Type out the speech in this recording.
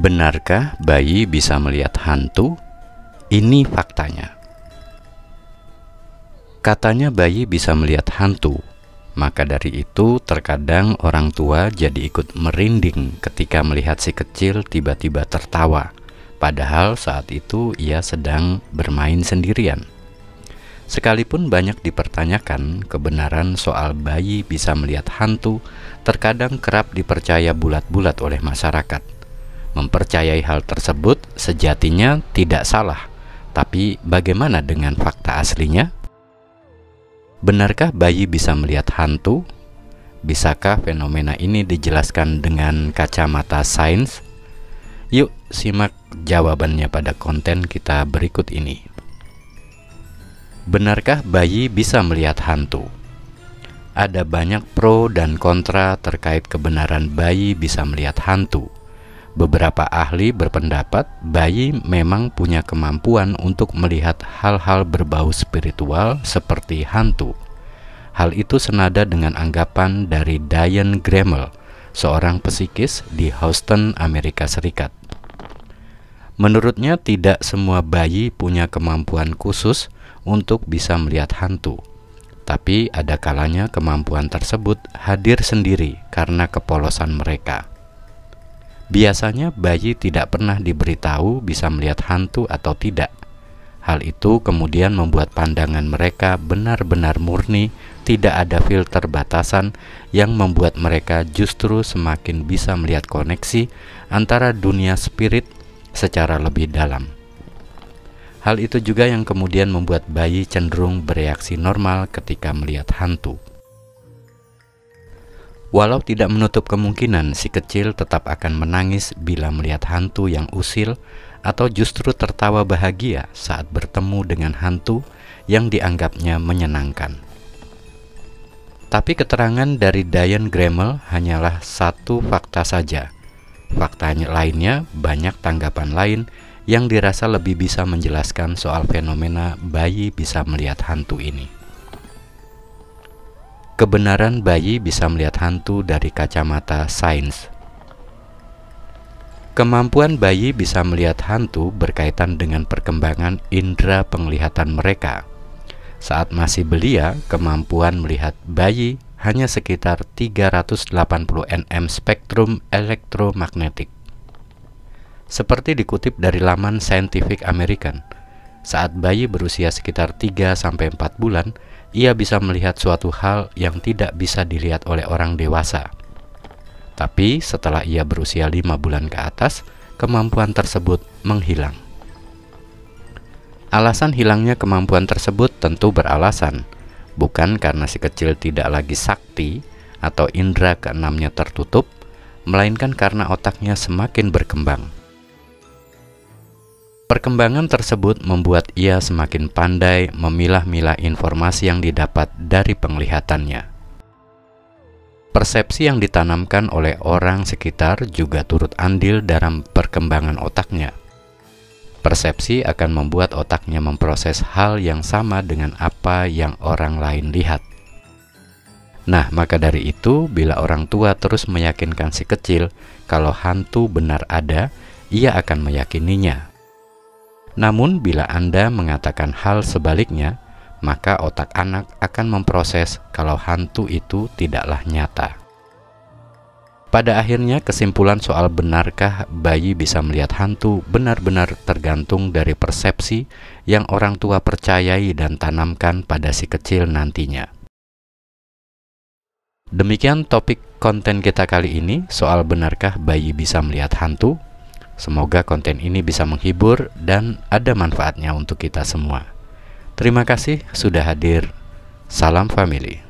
Benarkah bayi bisa melihat hantu? Ini faktanya. Katanya bayi bisa melihat hantu, maka dari itu terkadang orang tua jadi ikut merinding ketika melihat si kecil tiba-tiba tertawa, padahal saat itu ia sedang bermain sendirian. Sekalipun banyak dipertanyakan kebenaran soal bayi bisa melihat hantu, terkadang kerap dipercaya bulat-bulat oleh masyarakat. Mempercayai hal tersebut sejatinya tidak salah, tapi bagaimana dengan fakta aslinya? Benarkah bayi bisa melihat hantu? Bisakah fenomena ini dijelaskan dengan kacamata sains? Yuk simak jawabannya pada konten kita berikut ini. Benarkah bayi bisa melihat hantu? Ada banyak pro dan kontra terkait kebenaran bayi bisa melihat hantu. Beberapa ahli berpendapat bayi memang punya kemampuan untuk melihat hal-hal berbau spiritual seperti hantu. Hal itu senada dengan anggapan dari Diane Gremmel, seorang psikis di Houston, Amerika Serikat. Menurutnya tidak semua bayi punya kemampuan khusus untuk bisa melihat hantu, tapi ada kalanya kemampuan tersebut hadir sendiri karena kepolosan mereka. Biasanya bayi tidak pernah diberitahu bisa melihat hantu atau tidak. Hal itu kemudian membuat pandangan mereka benar-benar murni, tidak ada filter batasan yang membuat mereka justru semakin bisa melihat koneksi antara dunia spirit secara lebih dalam. Hal itu juga yang kemudian membuat bayi cenderung bereaksi normal ketika melihat hantu. Walau tidak menutup kemungkinan si kecil tetap akan menangis bila melihat hantu yang usil atau justru tertawa bahagia saat bertemu dengan hantu yang dianggapnya menyenangkan. Tapi keterangan dari Diane Gremmel hanyalah satu fakta saja. Fakta lainnya banyak tanggapan lain yang dirasa lebih bisa menjelaskan soal fenomena bayi bisa melihat hantu ini. Kebenaran bayi bisa melihat hantu dari kacamata sains. Kemampuan bayi bisa melihat hantu berkaitan dengan perkembangan indera penglihatan mereka. Saat masih belia, kemampuan melihat bayi hanya sekitar 380 nm spektrum elektromagnetik. Seperti dikutip dari laman Scientific American, saat bayi berusia sekitar 3-4 bulan, ia bisa melihat suatu hal yang tidak bisa dilihat oleh orang dewasa. Tapi setelah ia berusia 5 bulan ke atas, kemampuan tersebut menghilang. Alasan hilangnya kemampuan tersebut tentu beralasan, bukan karena si kecil tidak lagi sakti atau indera keenamnya tertutup, melainkan karena otaknya semakin berkembang. Perkembangan tersebut membuat ia semakin pandai memilah-milah informasi yang didapat dari penglihatannya. Persepsi yang ditanamkan oleh orang sekitar juga turut andil dalam perkembangan otaknya. Persepsi akan membuat otaknya memproses hal yang sama dengan apa yang orang lain lihat. Nah, maka dari itu, bila orang tua terus meyakinkan si kecil kalau hantu benar ada, ia akan meyakininya. Namun bila Anda mengatakan hal sebaliknya, maka otak anak akan memproses kalau hantu itu tidaklah nyata. Pada akhirnya kesimpulan soal benarkah bayi bisa melihat hantu benar-benar tergantung dari persepsi yang orang tua percayai dan tanamkan pada si kecil nantinya. Demikian topik konten kita kali ini soal benarkah bayi bisa melihat hantu. Semoga konten ini bisa menghibur dan ada manfaatnya untuk kita semua. Terima kasih sudah hadir. Salam family.